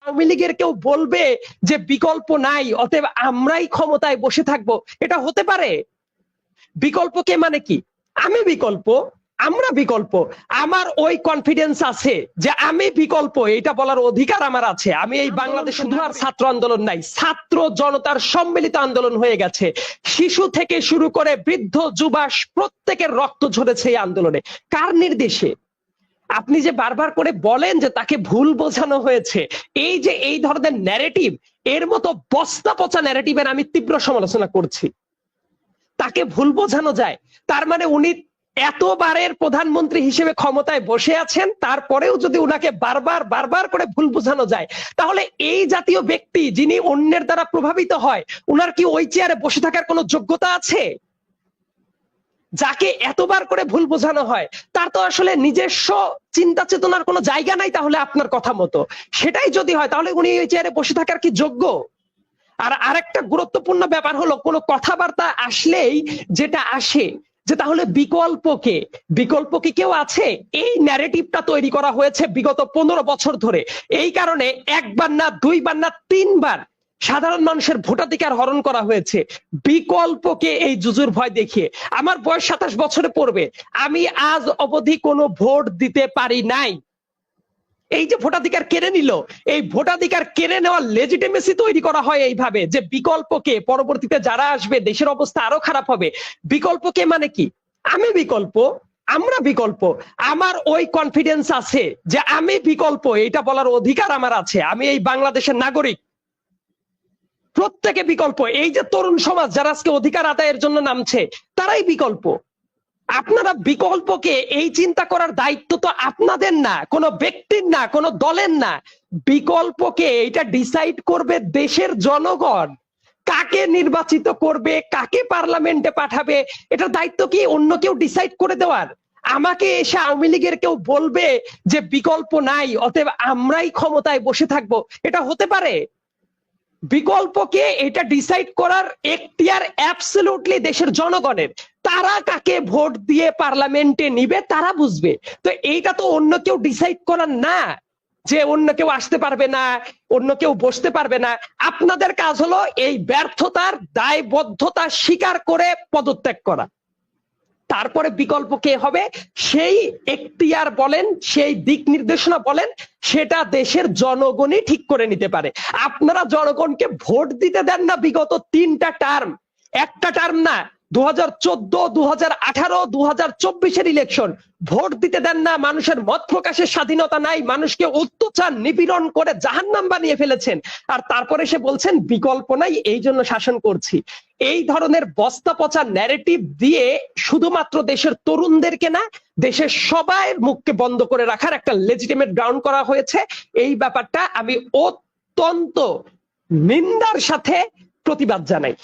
আওয়ামী লীগের কেউ বলবে যে বিকল্প নাই, অতএব আমরাই ক্ষমতায় বসে থাকবো, এটা হতে পারে? বিকল্পকে মানে কি? আমি বিকল্প, আমরা বিকল্প। আমার ওই কনফিডেন্স আছে যে আমি বিকল্প, এটা বলার অধিকার আমার আছে। আমি এই বাংলাদেশে শুধু আর ছাত্র আন্দোলন নাই, ছাত্র জনতার সম্মিলিত আন্দোলন হয়ে গেছে। শিশু থেকে শুরু করে বৃদ্ধ যুবা প্রত্যেকের রক্ত ঝরেছে এই আন্দোলনে। কার নির্দেশে? আপনি যে বারবার করে বলেন যে তাকে ভুল বোঝানো হয়েছে, এই যে এই ধরনের ন্যারেটিভ, এর মতো বস্তা পচা ন্যারেটিভের আমি তীব্র সমালোচনা করছি। তাকে ভুল বোঝানো যায়, তার মানে উনি এতবারের প্রধানমন্ত্রী হিসেবে ক্ষমতায় বসে আছেন, তারপরেও যদি উনাকে বারবার বারবার করে ভুল বোঝানো যায়, তাহলে এই জাতীয় ব্যক্তি যিনি অন্যের দ্বারা প্রভাবিত হয়, উনার কি ওই চেয়ারে বসে থাকার কোনো যোগ্যতা আছে? যাকে এতবার করে ভুল বোঝানো হয় তার তো আসলে নিজস্ব চিন্তা চেতনার কোনো জায়গা নাই। তাহলে আপনার কথা মতো সেটাই যদি হয়, তাহলে উনি ওই চেয়ারে বসে থাকার কি যোগ্য? আর আরেকটা গুরুত্বপূর্ণ ব্যাপার হলো, কোনো কথাবার্তা আসলেই যেটা আসে যে তাহলে বিকল্পকে, বিকল্প কি কেউ আছে? এই ন্যারেটিভটা তৈরি করা হয়েছে বিগত 15 বছর ধরে। এই কারণে একবার না, দুইবার না, 3বার সাধারণ মানুষের ভোটাধিকার হরণ করা হয়েছে বিকল্পকে এই জুজুর ভয় দেখিয়ে। আমার বয়স 27 বছরে পড়বে, আমি আজ অবধি কোনো ভোট দিতে পারি নাই। এই যে ভোটাধিকার কেড়ে নিল, এই ভোটাধিকার কেড়ে নেওয়ার লেজিটিমেসি তৈরি করা হয় এইভাবে যে বিকল্পকে, পরবর্তীতে যারা আসবে দেশের অবস্থা আরো খারাপ হবে। বিকল্পকে মানে কি? আমি বিকল্প, আমরা বিকল্প। আমার ওই কনফিডেন্স আছে যে আমি বিকল্প, এটা বলার অধিকার আমার আছে। আমি এই বাংলাদেশের নাগরিক, প্রত্যেকে বিকল্প। এই যে তরুণ সমাজ যারা আজকে অধিকার আদায়ের জন্য নামছে, তারাই বিকল্প। আপনারা বিকল্পকে এই চিন্তা করার দায়িত্ব তো আপনাদের না, কোনো ব্যক্তির না, কোনো দলের না। বিকল্পকে এটা ডিসাইড করবে দেশের জনগণ। কাকে নির্বাচিত করবে, কাকে পার্লামেন্টে পাঠাবে, এটার দায়িত্ব কি অন্য কেউ ডিসাইড করে দেওয়ার? আমাকে এসে আওয়ামী লীগের কেউ বলবে যে বিকল্প নাই, অতএব আমরাই ক্ষমতায় বসে থাকবো, এটা হতে পারে? বিকল্পকে এটা ডিসাইড করার এখতিয়ার অ্যাবসলিউটলি দেশের জনগণের। তারা কাকে ভোট দিয়ে পার্লামেন্টে নিবে তারা বুঝবে। তো এইটা তো অন্য কেউ ডিসাইড করার না যে অন্য কেউ আসতে পারবে না, অন্য কেউ বসতে পারবে না। আপনাদের কাজ হলো এই ব্যর্থতার দায়বদ্ধতা স্বীকার করে পদত্যাগ করা। তারপরে বিকল্প কে হবে সেই এখতিয়ার বলেন, সেই দিক নির্দেশনা বলেন, সেটা দেশের জনগণই ঠিক করে নিতে পারে। আপনারা জনগণকে ভোট দিতে দেন না বিগত 3টা টার্ম, একটা টার্ম না, 2014, 2018, 2024-এর ইলেকশন। ভোট দিতে দেন না, মানুষের মত প্রকাশের স্বাধীনতা নাই, মানুষকে অত্যাচার নিপীড়ন করে জাহান্নাম বানিয়ে ফেলেছেন। আর তারপরে সে বলছেন বিকল্প নাই, এই জন্য শাসন করছি। এই ধরনের বস্তা পচা ন্যারেটিভ দিয়ে শুধুমাত্র দেশের তরুণদেরকে না, দেশের সবাই মুখকে বন্ধ করে রাখার একটা লেজিটিমেট গ্রাউন্ড করা হয়েছে। এই ব্যাপারটা আমি অত্যন্ত নিন্দার সাথে প্রতিবাদ জানাই।